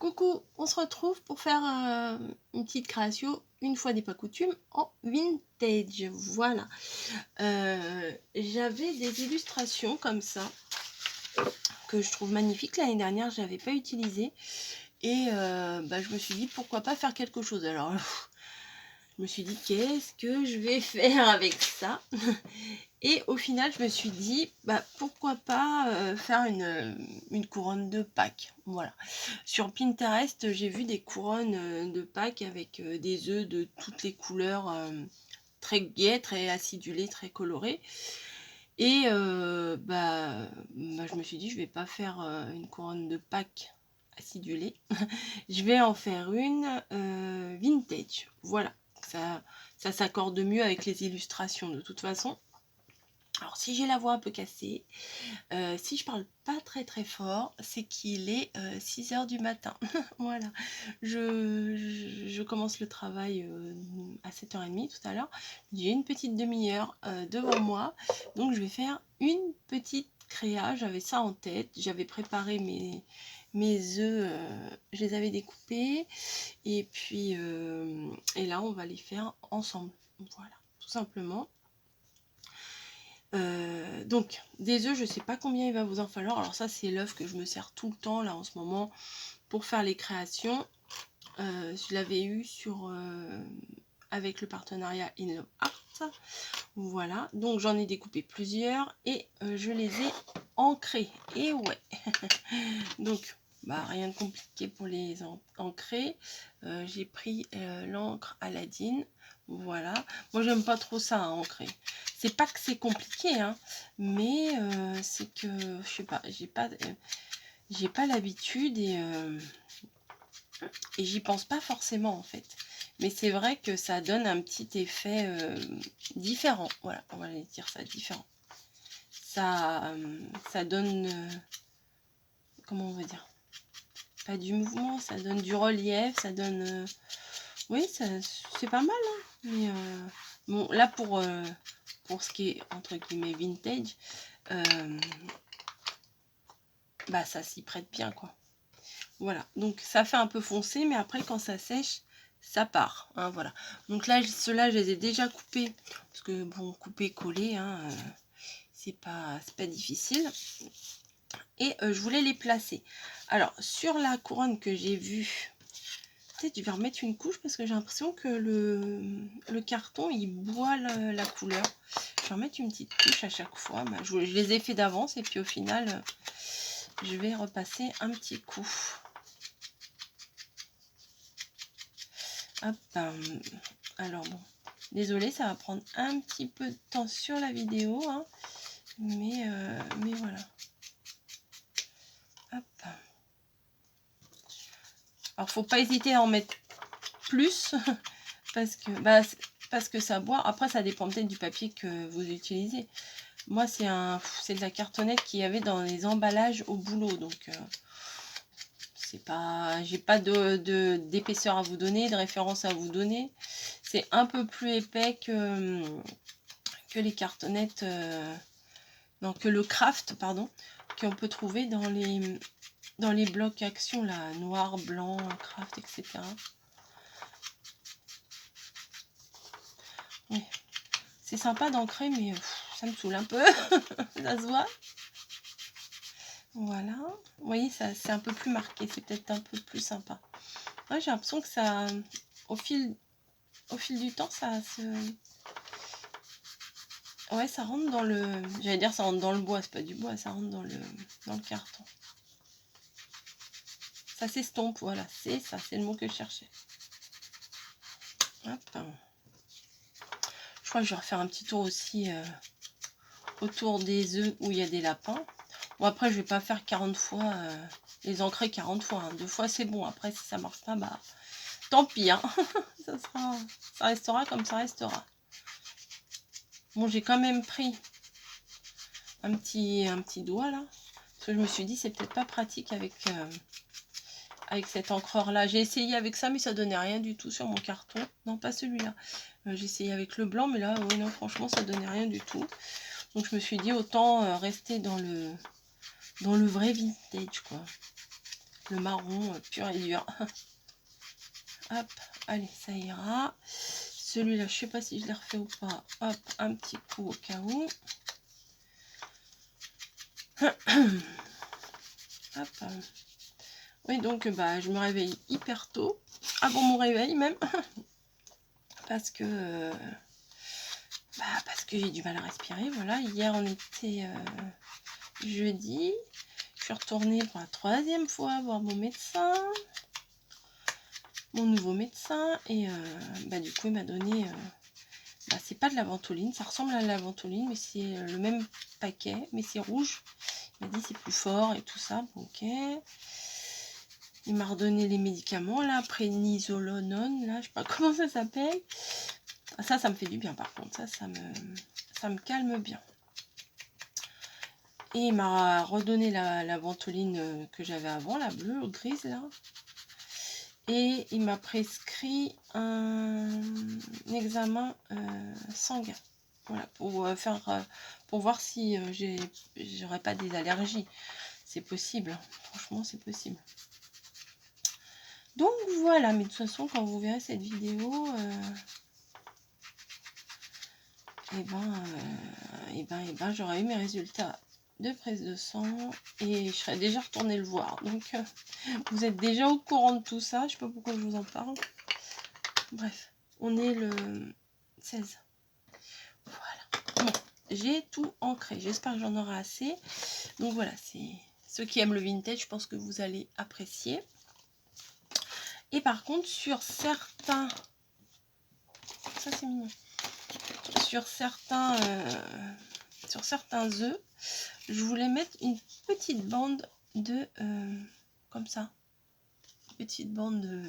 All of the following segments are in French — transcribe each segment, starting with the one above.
Coucou, on se retrouve pour faire une petite création, une fois n'est pas coutume, en vintage. Voilà. J'avais des illustrations comme ça, que je trouve magnifiques. L'année dernière, je n'avais pas utilisé. Et je me suis dit, pourquoi pas faire quelque chose. Alors, je me suis dit, qu'est-ce que je vais faire avec ça? Et au final, je me suis dit, pourquoi pas faire une couronne de Pâques. Voilà. Sur Pinterest, j'ai vu des couronnes de Pâques avec des œufs de toutes les couleurs, très gaies, très acidulées, très colorées. Et je me suis dit, je vais pas faire une couronne de Pâques acidulée. Je vais en faire une vintage. Voilà. Ça s'accorde mieux avec les illustrations de toute façon. Alors si j'ai la voix un peu cassée, si je parle pas très fort, c'est qu'il est 6 h du matin. Voilà, je commence le travail à 7 h 30 tout à l'heure. J'ai une petite demi-heure devant moi, donc je vais faire une petite créa. J'avais ça en tête, j'avais préparé mes œufs, je les avais découpés, et puis et là on va les faire ensemble. Voilà, tout simplement. Donc des œufs, je sais pas combien il va vous en falloir. Alors ça, c'est l'œuf que je me sers tout le temps là en ce moment pour faire les créations. Je l'avais eu avec le partenariat In Love Art. Voilà, donc j'en ai découpé plusieurs et je les ai ancrés. Et ouais. Donc rien de compliqué pour les ancrer. J'ai pris l'encre Aladdin. Voilà, moi j'aime pas trop ça à ancrer. C'est pas que c'est compliqué, hein, mais c'est que je sais pas, j'ai pas l'habitude et j'y pense pas forcément en fait. Mais c'est vrai que ça donne un petit effet différent. Voilà, on va dire ça, différent. Ça donne, comment on va dire, pas du mouvement, ça donne du relief, ça donne, oui, c'est pas mal, hein. Mais bon, là pour ce qui est entre guillemets vintage, ça s'y prête bien, quoi. Voilà, donc ça fait un peu foncé, mais après quand ça sèche, ça part, hein, voilà. Donc là, ceux-là, je les ai déjà coupés, parce que bon, couper, coller, hein, c'est pas difficile. Et je voulais les placer. Alors, sur la couronne que j'ai vue, peut-être je vais remettre une couche, parce que j'ai l'impression que le carton, il boit la couleur. Je vais remettre une petite couche à chaque fois. Je les ai fait d'avance, et puis au final, je vais repasser un petit coup. Hop, alors bon, désolée, ça va prendre un petit peu de temps sur la vidéo, hein, mais voilà. Hop. Alors, faut pas hésiter à en mettre plus, parce que ça boit. Après, ça dépend peut-être du papier que vous utilisez. Moi, c'est de la cartonnette qu'il y avait dans les emballages au boulot, donc c'est pas, j'ai pas d'épaisseur à vous donner, de référence à vous donner. C'est un peu plus épais que les cartonnettes, non, que le craft, pardon, qu'on peut trouver dans les blocs action, là, noir, blanc, craft, etc. Oui. C'est sympa d'ancrer, mais ça me saoule un peu. Ça se voit. Voilà. Vous voyez, c'est un peu plus marqué. C'est peut-être un peu plus sympa. Ouais, j'ai l'impression que ça, au fil du temps, ça se... Ouais, ça rentre dans le... J'allais dire ça rentre dans le bois, c'est pas du bois, ça rentre dans le carton. Ça s'estompe, voilà, c'est ça, c'est le mot que je cherchais. Hop. Je crois que je vais refaire un petit tour aussi autour des œufs où il y a des lapins. Bon, après, je vais pas faire 40 fois, les ancrer 40 fois. Hein. 2 fois, c'est bon. Après, si ça marche pas, tant pis. Hein. ça restera comme ça restera. Bon, j'ai quand même pris un petit doigt, là. Parce que je me suis dit, c'est peut-être pas pratique avec cet encreur-là. J'ai essayé avec ça, mais ça donnait rien du tout sur mon carton. Non, pas celui-là. J'ai essayé avec le blanc, mais là, oui, non, franchement, ça donnait rien du tout. Donc, je me suis dit, autant rester dans le vrai vintage, quoi. le marron pur et dur. Hop, allez, ça ira. Celui-là, je sais pas si je l'ai refait ou pas. Hop, un petit coup au cas où. Hop. Oui, donc bah, je me réveille hyper tôt, avant mon réveil même, parce que j'ai du mal à respirer. Voilà, hier on était jeudi, je suis retournée pour la 3e fois voir mon médecin, mon nouveau médecin, et bah, du coup il m'a donné, bah, c'est pas de la ventoline, ça ressemble à la ventoline, mais c'est le même paquet, mais c'est rouge. Il m'a dit c'est plus fort et tout ça, ok. Il m'a redonné les médicaments, là, prénisolone, là, je sais pas comment ça s'appelle. Ça me fait du bien, par contre. Ça me calme bien. Et il m'a redonné la ventoline que j'avais avant, la bleue, ou grise, là. Et il m'a prescrit un examen sanguin. Voilà, pour voir si j'aurais pas des allergies. C'est possible, hein. Franchement, c'est possible. Donc voilà, mais de toute façon, quand vous verrez cette vidéo, j'aurai eu mes résultats de prise de sang et je serais déjà retournée le voir. Donc vous êtes déjà au courant de tout ça, je sais pas pourquoi je vous en parle. Bref, on est le 16. Voilà. Bon, j'ai tout ancré, j'espère que j'en aurai assez. Donc voilà, c'est ceux qui aiment le vintage, je pense que vous allez apprécier. Et par contre, sur certains... Ça c'est mignon. Sur certains œufs, je voulais mettre une petite bande de comme ça, petite bande de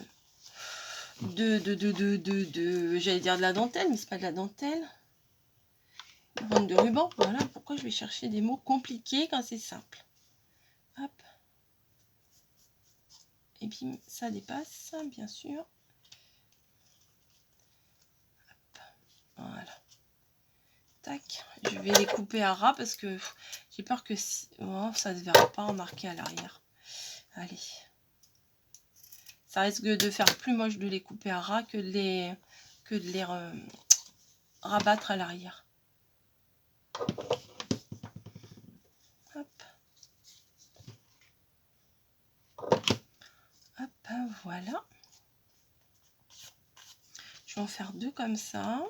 j'allais dire de la dentelle, mais c'est pas de la dentelle, une bande de ruban. Voilà pourquoi je vais chercher des mots compliqués quand c'est simple. Hop, et puis ça dépasse bien sûr. Hop. Voilà. Tac, je vais les couper à ras parce que j'ai peur que ça ne se verra pas remarqué à l'arrière. Allez, ça risque de faire plus moche de les couper à ras que de les rabattre à l'arrière. Hop. Hop, voilà. Je vais en faire 2 comme ça.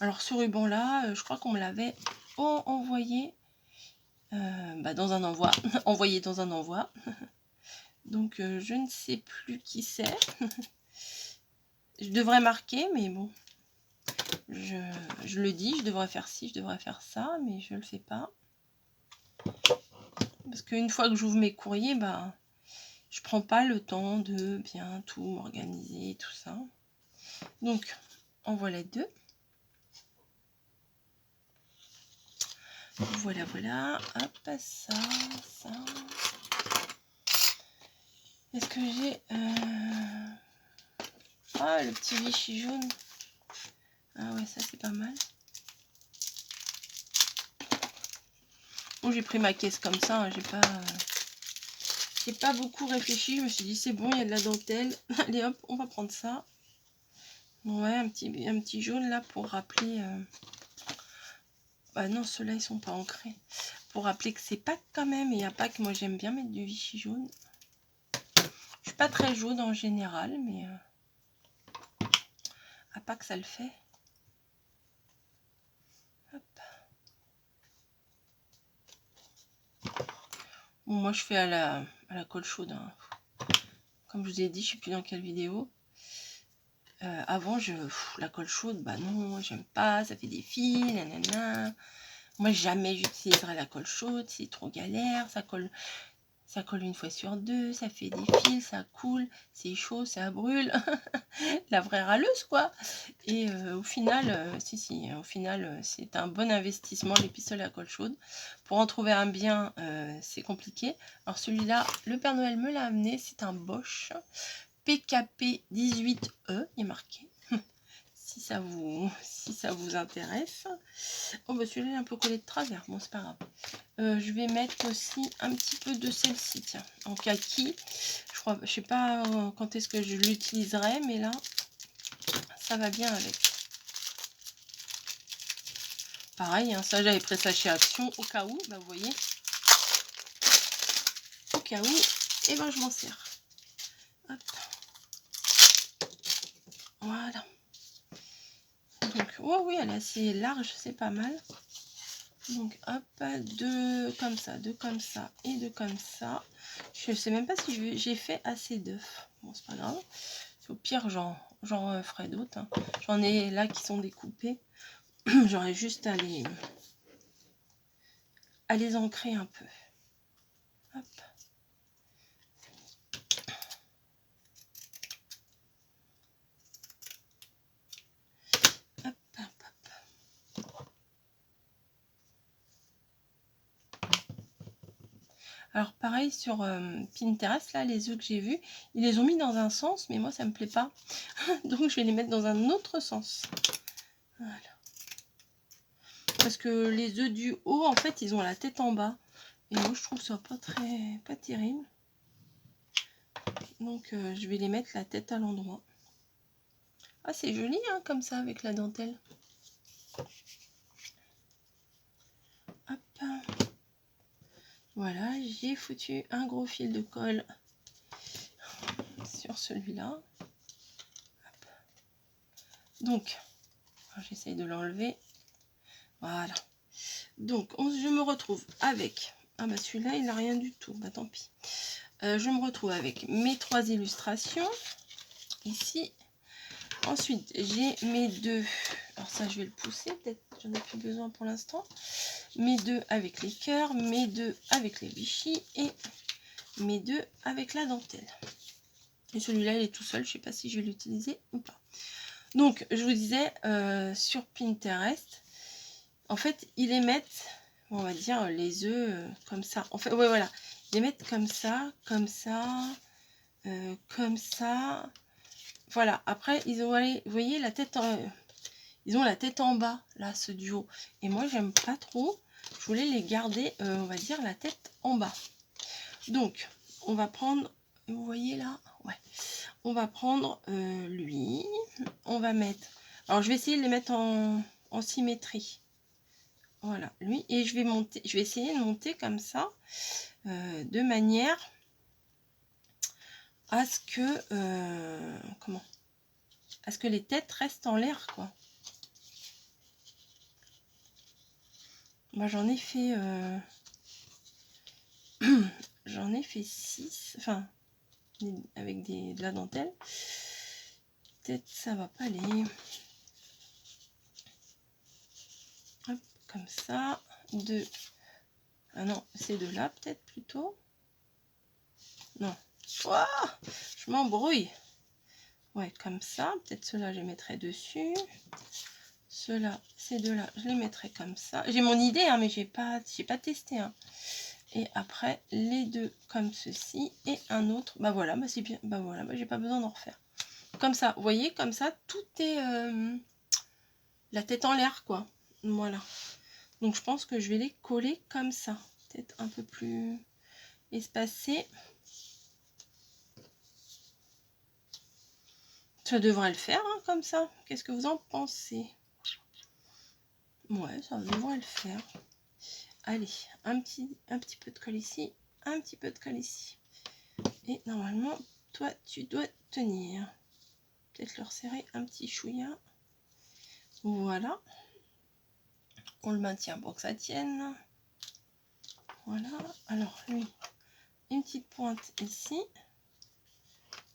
Alors ce ruban là, je crois qu'on me l'avait envoyé dans un envoi. Envoyé dans un envoi. Donc je ne sais plus qui c'est. Je devrais marquer, mais bon. Je le dis, je devrais faire ci, je devrais faire ça, mais je le fais pas. Parce qu'une fois que j'ouvre mes courriers, bah, je prends pas le temps de bien tout m'organiser, tout ça. Donc, en voilà 2. Voilà, voilà. Hop, ça. Est-ce que j'ai... Ah, le petit Vichy jaune. Ah ouais, ça c'est pas mal. Bon, j'ai pris ma caisse comme ça, hein, j'ai pas beaucoup réfléchi. Je me suis dit, c'est bon, il y a de la dentelle. Allez hop, on va prendre ça. Ouais, un petit jaune là pour rappeler... Bah non, ceux-là, ils sont pas ancrés. Pour rappeler que c'est Pâques quand même. Et à Pâques, moi, j'aime bien mettre du Vichy jaune. Je suis pas très jaune en général, mais à Pâques, ça le fait. Hop. Bon, moi, je fais à la colle chaude. Hein. Comme je vous ai dit, je sais plus dans quelle vidéo. Avant, la colle chaude, bah non, j'aime pas. Ça fait des fils, nanana. Moi, jamais j'utiliserai la colle chaude. C'est trop galère. Ça colle 1 fois sur 2, ça fait des fils, ça coule, c'est chaud, ça brûle. La vraie râleuse, quoi. Et au final, au final, c'est un bon investissement, les pistolets à colle chaude. Pour en trouver un bien, c'est compliqué. Alors celui-là, le Père Noël me l'a amené, c'est un Bosch PKP 18E, il est marqué. si ça vous intéresse. Oh bah celui-là est un peu collé de travers, bon c'est pas grave. Je vais mettre aussi un petit peu de celle-ci, tiens, en kaki. Je sais pas quand est-ce que je l'utiliserai, mais là, ça va bien avec. Pareil, hein, ça j'avais pris ça chez Action, au cas où, bah vous voyez. Au cas où, et ben je m'en sers. Hop. Voilà. Donc, oh oui, elle est assez large, c'est pas mal. Donc, hop, deux comme ça et deux comme ça. Je sais même pas si j'ai fait assez d'œufs. Bon, c'est pas grave. Au pire, j'en ferai d'autres. Hein. J'en ai là qui sont découpés. J'aurais juste à les ancrer un peu. Hop. Hop, hop, hop. Alors pareil sur Pinterest, là, les œufs que j'ai vus, ils les ont mis dans un sens, mais moi ça me plaît pas. Donc je vais les mettre dans un autre sens. Voilà. Parce que les œufs du haut, en fait, ils ont la tête en bas. Et moi je trouve ça pas terrible. Donc je vais les mettre la tête à l'endroit. Ah c'est joli hein, comme ça avec la dentelle. Hop. Voilà, j'ai foutu un gros fil de colle sur celui-là. Donc, j'essaye de l'enlever. Voilà. Donc, je me retrouve avec... Ah bah celui-là, il n'a rien du tout. Bah tant pis. Je me retrouve avec mes 3 illustrations. Ici. Ensuite, j'ai mes deux... Alors ça, je vais le pousser. Peut-être j'en ai plus besoin pour l'instant. Mes deux avec les cœurs. Mes deux avec les bichis. Et mes deux avec la dentelle. Et celui-là, il est tout seul. Je ne sais pas si je vais l'utiliser ou pas. Donc, je vous disais, sur Pinterest, en fait, ils les mettent, on va dire, les œufs comme ça. En fait, ouais, voilà. Ils les mettent comme ça, comme ça, comme ça. Voilà. Après, ils ont, vous voyez, la tête ils ont la tête en bas, là, ce duo. Et moi, j'aime pas trop. Je voulais les garder, on va dire, la tête en bas. Donc, on va prendre, vous voyez là, ouais. On va prendre lui, on va mettre, alors je vais essayer de les mettre en symétrie, voilà, lui, et je vais essayer de monter comme ça, de manière à ce que, à ce que les têtes restent en l'air, quoi. Moi j'en ai fait, j'en ai fait 6, enfin, avec de la dentelle, peut-être ça va pas aller. Hop, comme ça, ah non, c'est de là peut-être plutôt. Non, ouah, je m'embrouille. Ouais, comme ça, peut-être ceux-là je les mettrai dessus. Ceux-là, ces deux-là, je les mettrai comme ça. J'ai mon idée, hein, mais j'ai pas testé. Hein. Et après, les deux comme ceci et un autre. Bah voilà, bah c'est bien. Bah voilà, bah j'ai pas besoin d'en refaire. Comme ça, vous voyez, comme ça, tout est la tête en l'air, quoi. Voilà. Donc je pense que je vais les coller comme ça. Peut-être un peu plus espacé. Ça devrait le faire, hein, comme ça. Qu'est-ce que vous en pensez? Ouais, ça devrait le faire. Allez, un petit peu de colle ici, un petit peu de colle ici. Et normalement, toi, tu dois tenir. Peut-être le resserrer un petit chouïa. Voilà. On le maintient pour que ça tienne. Voilà. Alors, lui, une petite pointe ici.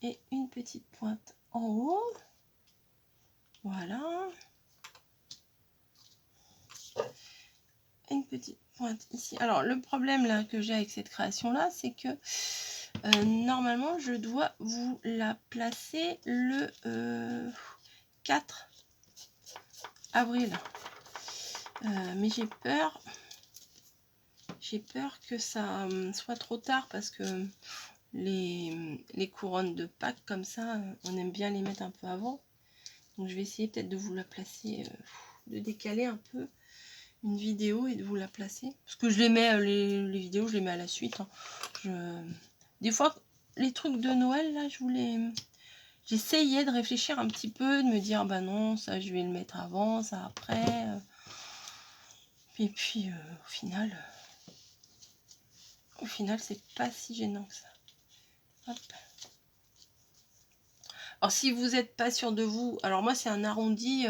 Et une petite pointe en haut. Voilà. Une petite pointe ici. Alors, le problème là que j'ai avec cette création-là, c'est que normalement, je dois vous la placer le 4 avril. Mais j'ai peur que ça soit trop tard parce que les couronnes de Pâques comme ça, on aime bien les mettre un peu avant. Donc je vais essayer peut-être de vous la placer, de décaler un peu une vidéo et de vous la placer. Parce que je les mets, les vidéos, je les mets à la suite. Hein. Des fois, les trucs de Noël, là, j'essayais de réfléchir un petit peu, de me dire, bah non, ça je vais le mettre avant, ça après. Et puis, au final, c'est pas si gênant que ça. Hop. Alors, si vous n'êtes pas sûr de vous, alors moi, c'est un arrondi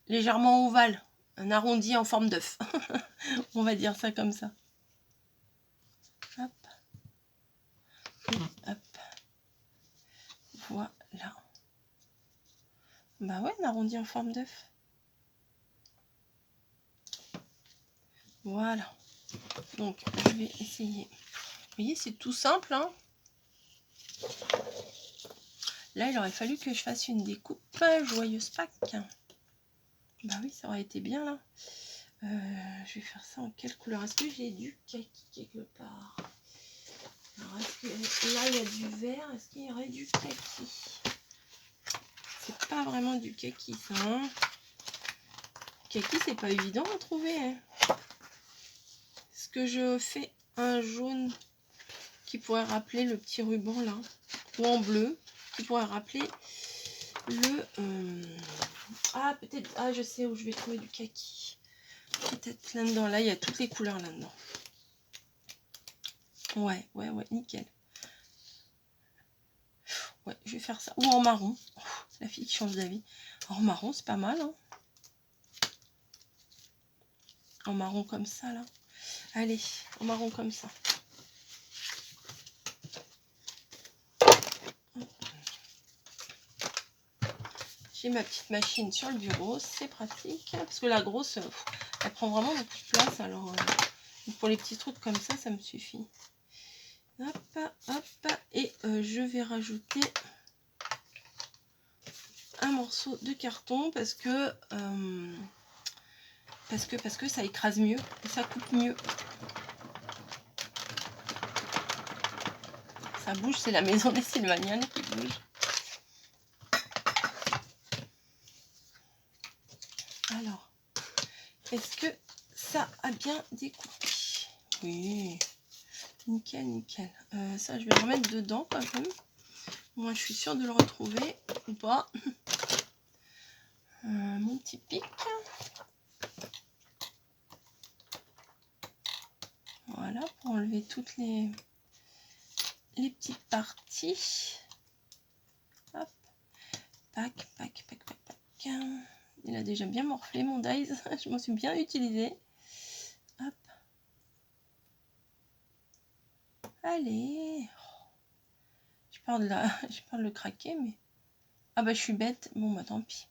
légèrement ovale. Un arrondi en forme d'œuf. On va dire ça comme ça. Hop. Et hop. Voilà. Bah ouais, un arrondi en forme d'œuf. Voilà. Donc, je vais essayer. Vous voyez, c'est tout simple. Hein. Là, il aurait fallu que je fasse une découpe joyeuse Pâques. Bah oui, ça aurait été bien là. Je vais faire ça en quelle couleur? Est-ce que j'ai du kaki quelque part? Alors, est-ce que là, il y a du vert? Est-ce qu'il y aurait du kaki? C'est pas vraiment du kaki, ça. Hein, kaki, c'est pas évident à trouver. Hein. Est-ce que je fais un jaune qui pourrait rappeler le petit ruban là? Ou en bleu qui pourrait rappeler le... Ah, peut-être... Ah, je sais où je vais trouver du kaki. Peut-être là-dedans. Là, il y a toutes les couleurs là-dedans. Ouais, nickel. Ouais, je vais faire ça. Ou en marron. Oh, la fille qui change d'avis. En marron, c'est pas mal. Hein, en marron comme ça, là. Allez, en marron comme ça. J'ai ma petite machine sur le bureau. C'est pratique. Parce que la grosse, elle prend vraiment beaucoup de place. Alors, pour les petits trucs comme ça me suffit. Hop, hop. Et je vais rajouter un morceau de carton parce que ça écrase mieux et ça coupe mieux. Ça bouge, c'est la maison des Sylvaniennes qui bouge. Alors, est-ce que ça a bien découpé? Oui, nickel, nickel. Ça, je vais le remettre dedans quand même. Moi, je suis sûre de le retrouver ou pas. Mon petit pic. Voilà, pour enlever toutes les petites parties. Hop. Pac, pac, pac, pac, pac. Il a déjà bien morflé mon dies. Je m'en suis bien utilisée. Hop. Allez. J'ai peur de le craquer, mais... Ah bah je suis bête. Bon bah tant pis.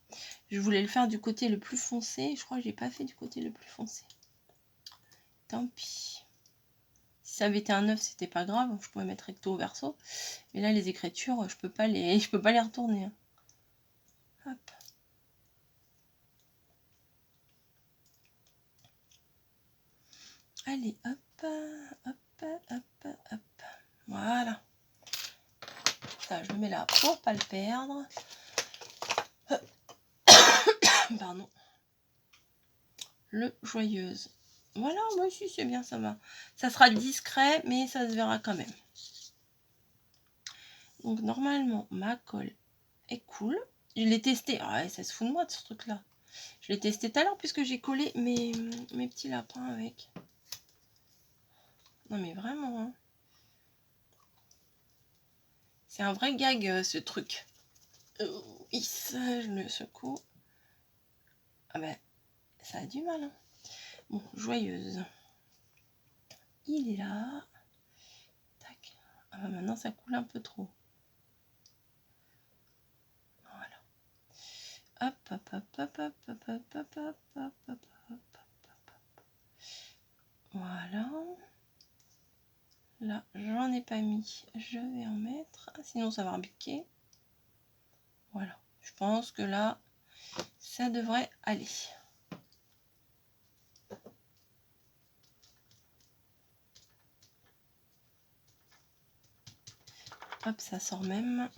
Je voulais le faire du côté le plus foncé. Je crois que j'ai pas fait du côté le plus foncé. Tant pis. Si ça avait été un 9, c'était pas grave. Je pouvais mettre recto au verso. Mais là les écritures, je peux pas les retourner. Hein. Hop. Allez, hop, hop, hop, hop. Voilà. Ça, je le mets là pour pas le perdre. Pardon. Le joyeuse. Voilà, moi aussi c'est bien, ça va. Ça sera discret, mais ça se verra quand même. Donc normalement, ma colle est cool. Je l'ai testé. Ah ouais, ça se fout de moi de ce truc-là. Je l'ai testé tout à l'heure puisque j'ai collé mes petits lapins avec. Non mais vraiment. Hein. C'est un vrai gag ce truc. Oui, ça, je le secoue. Ah ben, ça a du mal. Hein. Bon, joyeuse. Il est là. Tac. Ah ben maintenant, ça coule un peu trop. Voilà. Hop, hop, hop, hop, hop, hop, hop, hop, hop, hop, hop, hop. Voilà. Là, j'en ai pas mis. Je vais en mettre. Sinon, ça va rebiquer. Voilà. Je pense que là, ça devrait aller. Hop, ça sort même.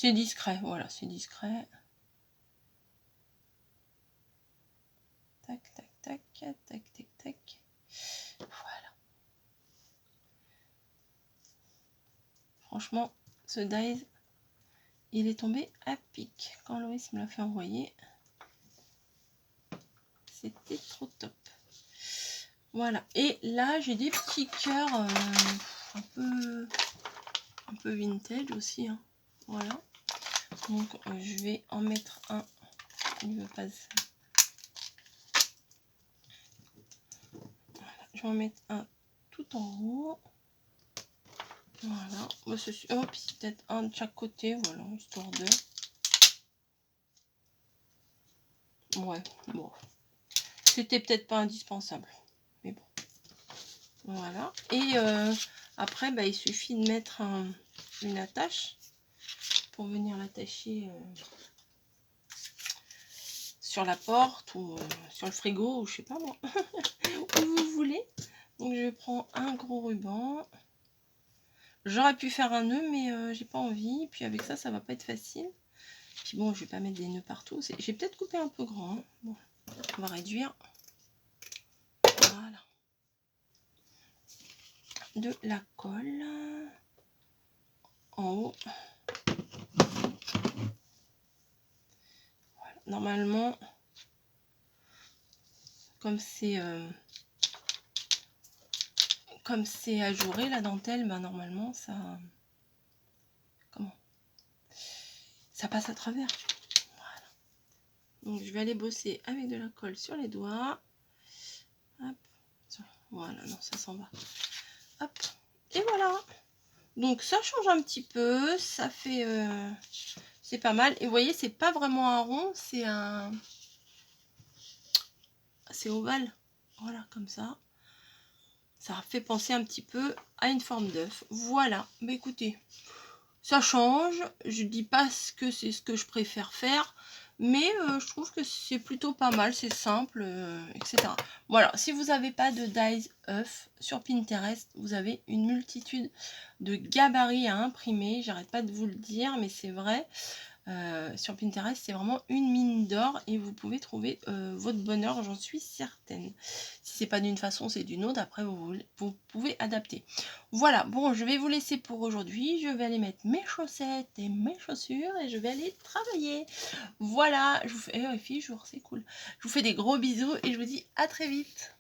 C'est discret, voilà, c'est discret. Tac, tac, tac, tac, tac, tac. Voilà. Franchement, ce dies, il est tombé à pic. Quand Loïs me l'a fait envoyer, c'était trop top. Voilà. Et là, j'ai des petits cœurs un peu vintage aussi. Hein. Voilà. Donc, je vais en mettre un. Il veut pas. Voilà. Je vais en mettre un tout en haut. Voilà. Oh, puis peut-être un de chaque côté. Voilà, histoire de. Ouais, bon. C'était peut-être pas indispensable. Mais bon. Voilà. Et après, bah, il suffit de mettre une attache pour venir l'attacher sur la porte ou sur le frigo ou je sais pas moi. Où vous voulez. Donc je prends un gros ruban. J'aurais pu faire un nœud mais j'ai pas envie. Puis avec ça, ça va pas être facile. Puis bon, je vais pas mettre des nœuds partout. J'ai peut-être coupé un peu grand. Hein. Bon, on va réduire. Voilà. De la colle en haut. Voilà. Normalement, comme c'est ajouré la dentelle, ben normalement ça ça passe à travers. Voilà. Donc je vais aller bosser avec de la colle sur les doigts. Hop. Voilà, non, ça s'en va. Hop. Et voilà. Donc ça change un petit peu, ça fait c'est pas mal. Et vous voyez, c'est pas vraiment un rond, c'est ovale. Voilà, comme ça. Ça fait penser un petit peu à une forme d'œuf. Voilà. Mais écoutez, ça change. Je dis pas que c'est ce que je préfère faire, mais je trouve que c'est plutôt pas mal. C'est simple, etc. Voilà. Si vous n'avez pas de dies œuf sur Pinterest, vous avez une multitude de gabarits à imprimer. J'arrête pas de vous le dire, mais c'est vrai. Sur Pinterest, c'est vraiment une mine d'or et vous pouvez trouver votre bonheur, j'en suis certaine. Si c'est pas d'une façon, c'est d'une autre. Après, vous pouvez adapter. Voilà, bon, je vais vous laisser pour aujourd'hui. Je vais aller mettre mes chaussettes et mes chaussures et je vais aller travailler. Voilà, je vous fais, c'est cool. Je vous fais des gros bisous et je vous dis à très vite.